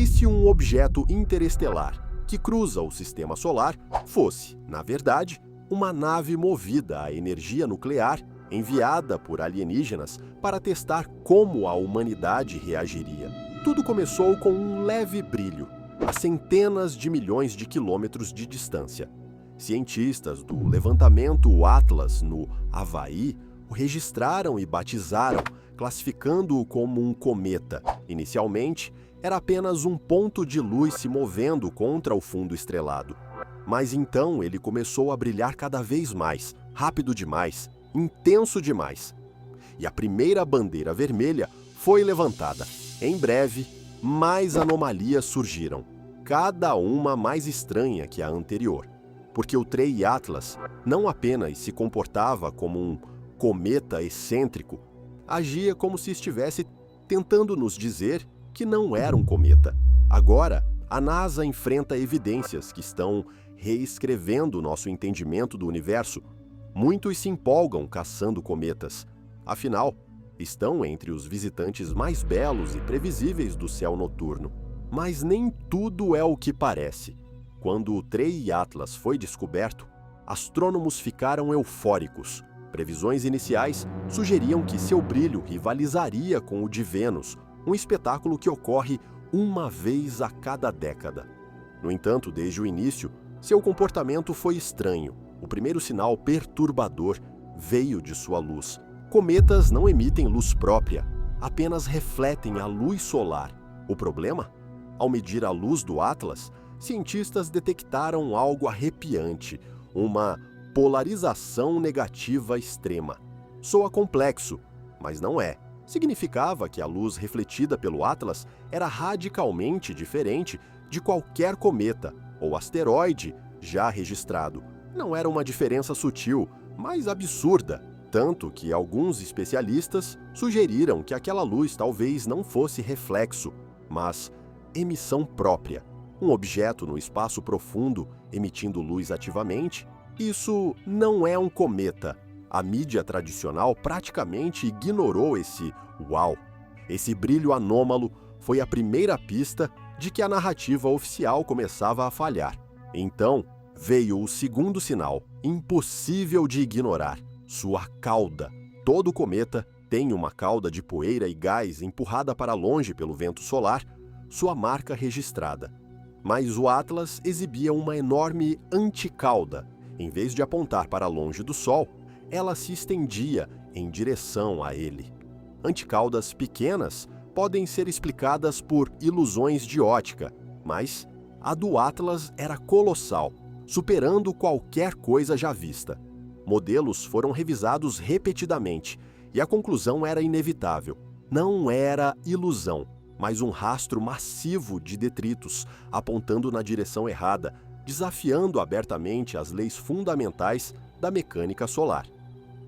E se um objeto interestelar que cruza o sistema solar fosse, na verdade, uma nave movida a energia nuclear enviada por alienígenas para testar como a humanidade reagiria? Tudo começou com um leve brilho, a centenas de milhões de quilômetros de distância. Cientistas do levantamento Atlas, no Havaí, o registraram e batizaram, classificando-o como um cometa. Inicialmente, era apenas um ponto de luz se movendo contra o fundo estrelado. Mas então ele começou a brilhar cada vez mais, rápido demais, intenso demais. E a primeira bandeira vermelha foi levantada. Em breve, mais anomalias surgiram, cada uma mais estranha que a anterior. Porque o Trey Atlas não apenas se comportava como um cometa excêntrico, agia como se estivesse tentando nos dizer que não era um cometa. Agora, a NASA enfrenta evidências que estão reescrevendo nosso entendimento do universo. Muitos se empolgam caçando cometas. Afinal, estão entre os visitantes mais belos e previsíveis do céu noturno. Mas nem tudo é o que parece. Quando o Trey Atlas foi descoberto, astrônomos ficaram eufóricos. Previsões iniciais sugeriam que seu brilho rivalizaria com o de Vênus, um espetáculo que ocorre uma vez a cada década. No entanto, desde o início, seu comportamento foi estranho. O primeiro sinal perturbador veio de sua luz. Cometas não emitem luz própria, apenas refletem a luz solar. O problema? Ao medir a luz do Atlas, cientistas detectaram algo arrepiante, uma polarização negativa extrema. Soa complexo, mas não é. Significava que a luz refletida pelo Atlas era radicalmente diferente de qualquer cometa ou asteroide já registrado. Não era uma diferença sutil, mas absurda, tanto que alguns especialistas sugeriram que aquela luz talvez não fosse reflexo, mas emissão própria. Um objeto no espaço profundo emitindo luz ativamente. Isso não é um cometa. A mídia tradicional praticamente ignorou esse uau. Esse brilho anômalo foi a primeira pista de que a narrativa oficial começava a falhar. Então, veio o segundo sinal, impossível de ignorar: sua cauda. Todo cometa tem uma cauda de poeira e gás empurrada para longe pelo vento solar, sua marca registrada. Mas o Atlas exibia uma enorme anticauda. Em vez de apontar para longe do Sol, ela se estendia em direção a ele. Anticaudas pequenas podem ser explicadas por ilusões de ótica, mas a do Atlas era colossal, superando qualquer coisa já vista. Modelos foram revisados repetidamente e a conclusão era inevitável. Não era ilusão, mas um rastro massivo de detritos apontando na direção errada, desafiando abertamente as leis fundamentais da mecânica solar.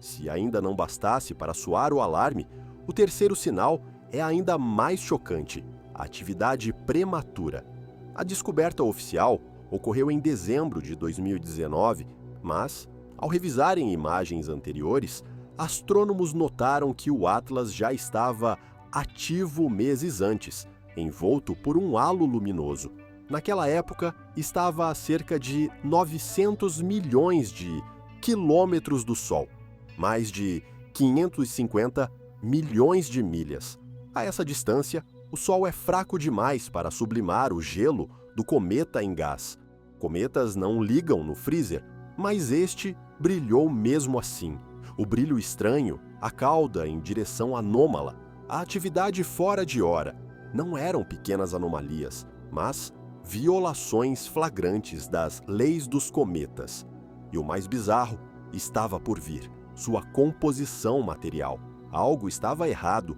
Se ainda não bastasse para soar o alarme, o terceiro sinal é ainda mais chocante: a atividade prematura. A descoberta oficial ocorreu em dezembro de 2019, mas, ao revisarem imagens anteriores, astrônomos notaram que o Atlas já estava ativo meses antes, envolto por um halo luminoso. Naquela época, estava a cerca de 900 milhões de quilômetros do Sol, mais de 550 milhões de milhas. A essa distância, o Sol é fraco demais para sublimar o gelo do cometa em gás. Cometas não ligam no freezer, mas este brilhou mesmo assim. O brilho estranho, a cauda em direção anômala, a atividade fora de hora, não eram pequenas anomalias, mas violações flagrantes das leis dos cometas. E o mais bizarro estava por vir: sua composição material. Algo estava errado.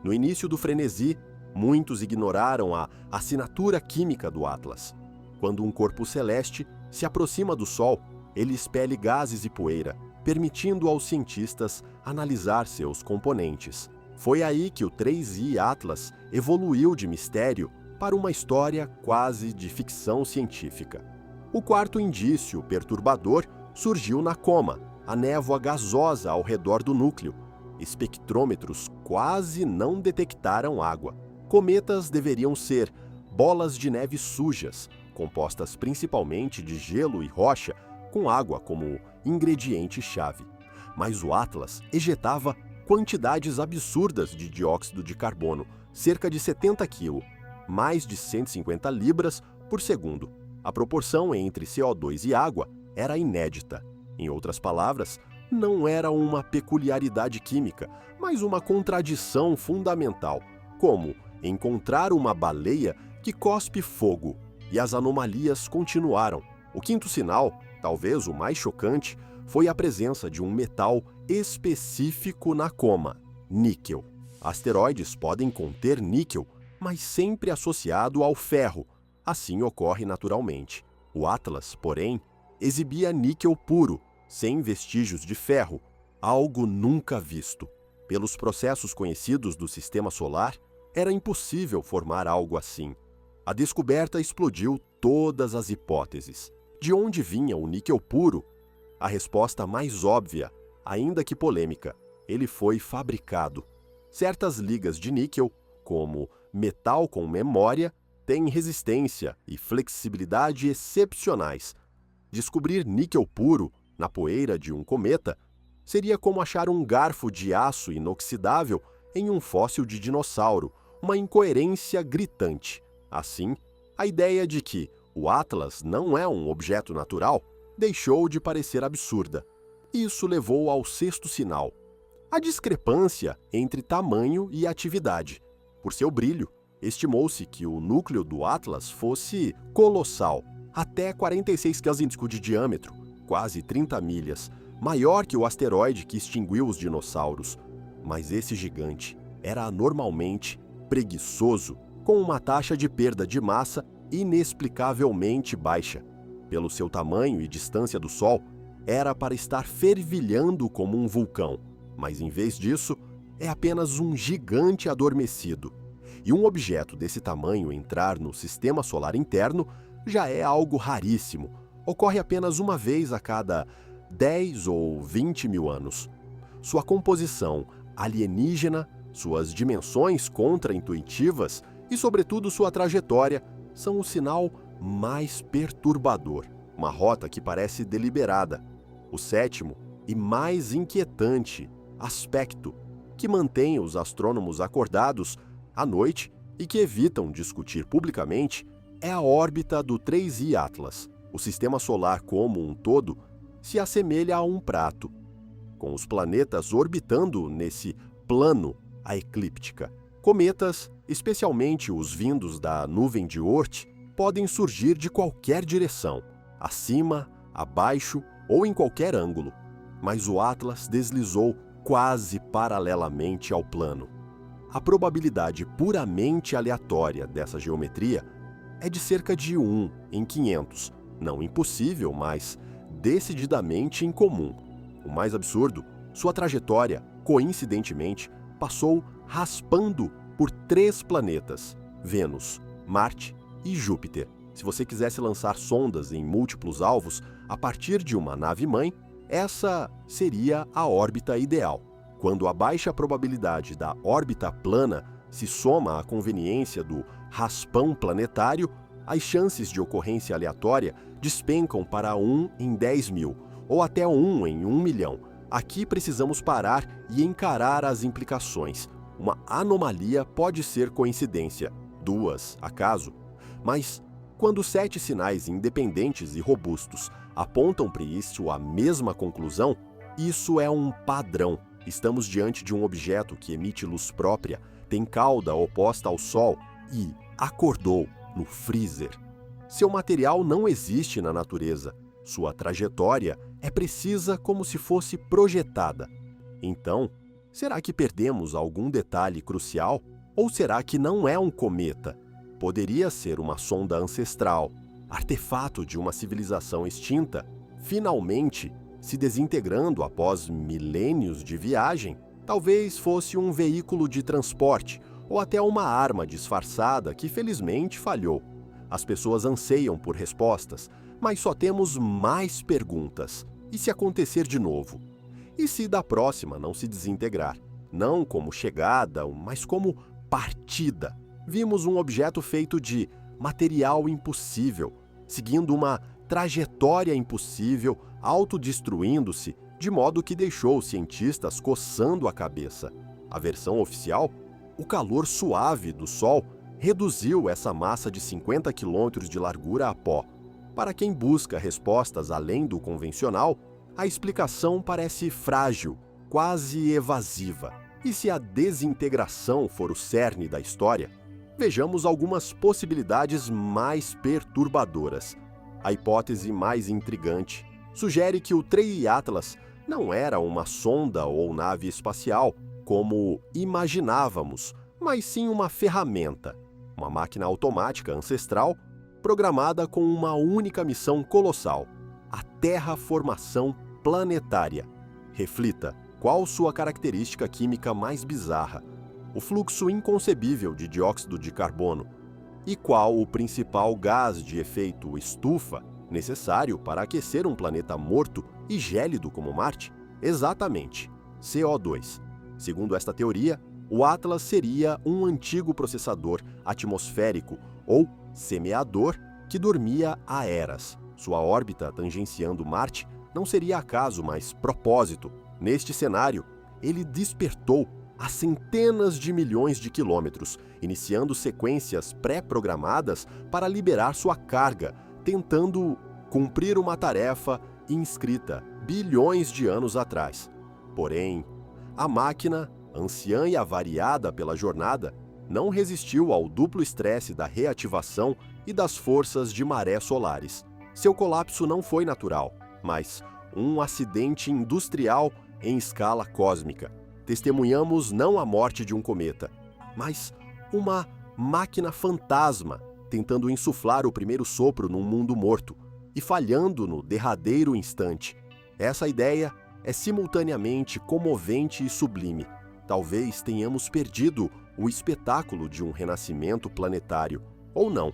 No início do frenesi, muitos ignoraram a assinatura química do Atlas. Quando um corpo celeste se aproxima do Sol, ele expele gases e poeira, permitindo aos cientistas analisar seus componentes. Foi aí que o 3i Atlas evoluiu de mistério para uma história quase de ficção científica. O quarto indício perturbador surgiu na coma, a névoa gasosa ao redor do núcleo. Espectrômetros quase não detectaram água. Cometas deveriam ser bolas de neve sujas, compostas principalmente de gelo e rocha, com água como ingrediente-chave. Mas o Atlas ejetava quantidades absurdas de dióxido de carbono, cerca de 70 kg, mais de 150 libras por segundo. A proporção entre CO2 e água era inédita. Em outras palavras, não era uma peculiaridade química, mas uma contradição fundamental, como encontrar uma baleia que cospe fogo. E as anomalias continuaram. O quinto sinal, talvez o mais chocante, foi a presença de um metal específico na coma: níquel. Asteroides podem conter níquel, mas sempre associado ao ferro. Assim ocorre naturalmente. O Atlas, porém, exibia níquel puro, sem vestígios de ferro, algo nunca visto. Pelos processos conhecidos do Sistema Solar, era impossível formar algo assim. A descoberta explodiu todas as hipóteses. De onde vinha o níquel puro? A resposta mais óbvia, ainda que polêmica: ele foi fabricado. Certas ligas de níquel, como metal com memória, têm resistência e flexibilidade excepcionais. Descobrir níquel puro na poeira de um cometa seria como achar um garfo de aço inoxidável em um fóssil de dinossauro, uma incoerência gritante. Assim, a ideia de que o Atlas não é um objeto natural deixou de parecer absurda. Isso levou ao sexto sinal: a discrepância entre tamanho e atividade. Por seu brilho, estimou-se que o núcleo do Atlas fosse colossal, até 46 km de diâmetro, quase 30 milhas, maior que o asteroide que extinguiu os dinossauros. Mas esse gigante era anormalmente preguiçoso, com uma taxa de perda de massa inexplicavelmente baixa. Pelo seu tamanho e distância do Sol, era para estar fervilhando como um vulcão, mas em vez disso, é apenas um gigante adormecido. E um objeto desse tamanho entrar no sistema solar interno já é algo raríssimo. Ocorre apenas uma vez a cada 10 ou 20 mil anos. Sua composição alienígena, suas dimensões contraintuitivas e, sobretudo, sua trajetória são o sinal mais perturbador. Uma rota que parece deliberada. O sétimo e mais inquietante aspecto que mantém os astrônomos acordados à noite e que evitam discutir publicamente é a órbita do 3I Atlas. O sistema solar como um todo se assemelha a um prato, com os planetas orbitando nesse plano a eclíptica. Cometas, especialmente os vindos da nuvem de Oort, podem surgir de qualquer direção, acima, abaixo ou em qualquer ângulo. Mas o Atlas deslizou quase paralelamente ao plano. A probabilidade puramente aleatória dessa geometria é de cerca de 1 em 500, não impossível, mas decididamente incomum. O mais absurdo, sua trajetória, coincidentemente, passou raspando por 3 planetas: Vênus, Marte e Júpiter. Se você quisesse lançar sondas em múltiplos alvos a partir de uma nave-mãe, essa seria a órbita ideal. Quando a baixa probabilidade da órbita plana se soma à conveniência do raspão planetário, as chances de ocorrência aleatória despencam para 1 em 10 mil, ou até 1 em 1 milhão. Aqui precisamos parar e encarar as implicações. Uma anomalia pode ser coincidência, 2, acaso. Mas, quando 7 sinais independentes e robustos apontam para isso a mesma conclusão, isso é um padrão. Estamos diante de um objeto que emite luz própria, tem cauda oposta ao Sol e acordou no freezer. Seu material não existe na natureza. Sua trajetória é precisa como se fosse projetada. Então, será que perdemos algum detalhe crucial? Ou será que não é um cometa? Poderia ser uma sonda ancestral, artefato de uma civilização extinta, finalmente se desintegrando após milênios de viagem. Talvez fosse um veículo de transporte ou até uma arma disfarçada que felizmente falhou. As pessoas anseiam por respostas, mas só temos mais perguntas. E se acontecer de novo? E se da próxima não se desintegrar? Não como chegada, mas como partida. Vimos um objeto feito de material impossível, seguindo uma trajetória impossível, autodestruindo-se, de modo que deixou os cientistas coçando a cabeça. A versão oficial, o calor suave do Sol reduziu essa massa de 50 quilômetros de largura a pó. Para quem busca respostas além do convencional, a explicação parece frágil, quase evasiva. E se a desintegração for o cerne da história, vejamos algumas possibilidades mais perturbadoras. A hipótese mais intrigante sugere que o Trei Atlas não era uma sonda ou nave espacial, como imaginávamos, mas sim uma ferramenta, uma máquina automática ancestral programada com uma única missão colossal: a terraformação planetária. Reflita, qual sua característica química mais bizarra? O fluxo inconcebível de dióxido de carbono? E qual o principal gás de efeito estufa necessário para aquecer um planeta morto e gélido como Marte? Exatamente, CO2. Segundo esta teoria, o Atlas seria um antigo processador atmosférico ou semeador que dormia há eras. Sua órbita tangenciando Marte não seria acaso, mas propósito. Neste cenário, ele despertou a centenas de milhões de quilômetros, iniciando sequências pré-programadas para liberar sua carga, tentando cumprir uma tarefa inscrita bilhões de anos atrás. Porém, a máquina, anciã e avariada pela jornada, não resistiu ao duplo estresse da reativação e das forças de maré solares. Seu colapso não foi natural, mas um acidente industrial em escala cósmica. Testemunhamos não a morte de um cometa, mas uma máquina fantasma tentando insuflar o primeiro sopro num mundo morto e falhando no derradeiro instante. Essa ideia é simultaneamente comovente e sublime. Talvez tenhamos perdido o espetáculo de um renascimento planetário, ou não.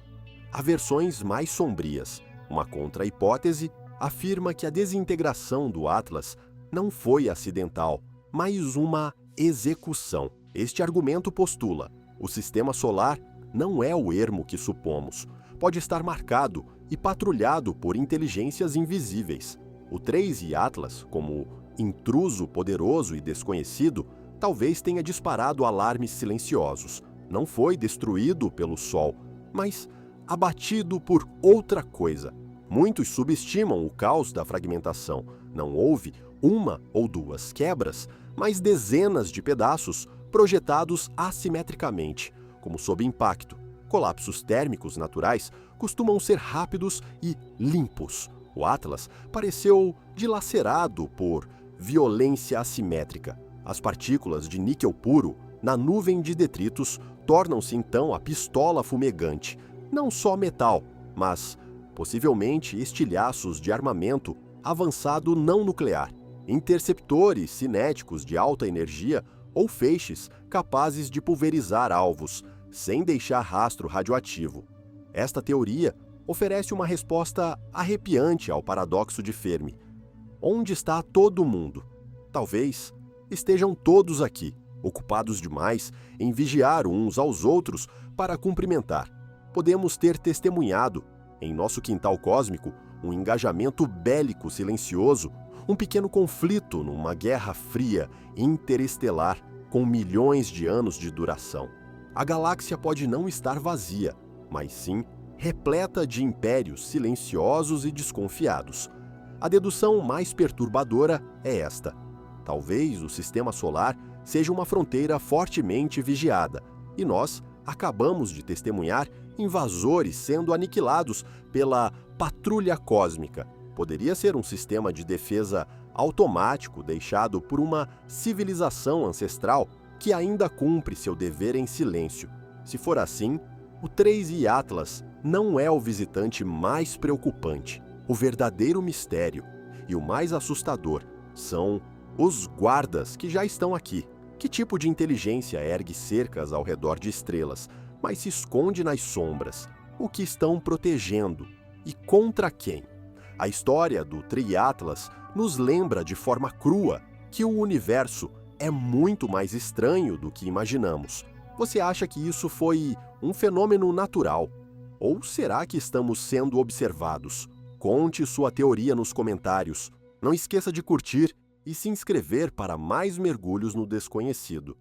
Há versões mais sombrias. Uma contra-hipótese afirma que a desintegração do Atlas não foi acidental, mas uma execução. Este argumento postula: o sistema solar não é o ermo que supomos. Pode estar marcado e patrulhado por inteligências invisíveis. O Trei Atlas, como intruso poderoso e desconhecido, talvez tenha disparado alarmes silenciosos. Não foi destruído pelo Sol, mas abatido por outra coisa. Muitos subestimam o caos da fragmentação. Não houve uma ou duas quebras, mas dezenas de pedaços projetados assimetricamente, como sob impacto. Colapsos térmicos naturais costumam ser rápidos e limpos. O Atlas pareceu dilacerado por violência assimétrica. As partículas de níquel puro na nuvem de detritos tornam-se então a pistola fumegante, não só metal, mas possivelmente estilhaços de armamento avançado não nuclear, interceptores cinéticos de alta energia ou feixes capazes de pulverizar alvos, sem deixar rastro radioativo. Esta teoria oferece uma resposta arrepiante ao paradoxo de Fermi. Onde está todo mundo? Talvez estejam todos aqui, ocupados demais em vigiar uns aos outros para cumprimentar. Podemos ter testemunhado, em nosso quintal cósmico, um engajamento bélico silencioso, um pequeno conflito numa guerra fria interestelar com milhões de anos de duração. A galáxia pode não estar vazia, mas sim repleta de impérios silenciosos e desconfiados. A dedução mais perturbadora é esta: talvez o sistema solar seja uma fronteira fortemente vigiada, e nós acabamos de testemunhar invasores sendo aniquilados pela patrulha cósmica. Poderia ser um sistema de defesa automático deixado por uma civilização ancestral que ainda cumpre seu dever em silêncio. Se for assim, o Trei Atlas não é o visitante mais preocupante. O verdadeiro mistério e o mais assustador são os guardas que já estão aqui. Que tipo de inteligência ergue cercas ao redor de estrelas, mas se esconde nas sombras? O que estão protegendo? E contra quem? A história do Trei Atlas nos lembra de forma crua que o universo é muito mais estranho do que imaginamos. Você acha que isso foi um fenômeno natural? Ou será que estamos sendo observados? Conte sua teoria nos comentários. Não esqueça de curtir e se inscrever para mais mergulhos no desconhecido.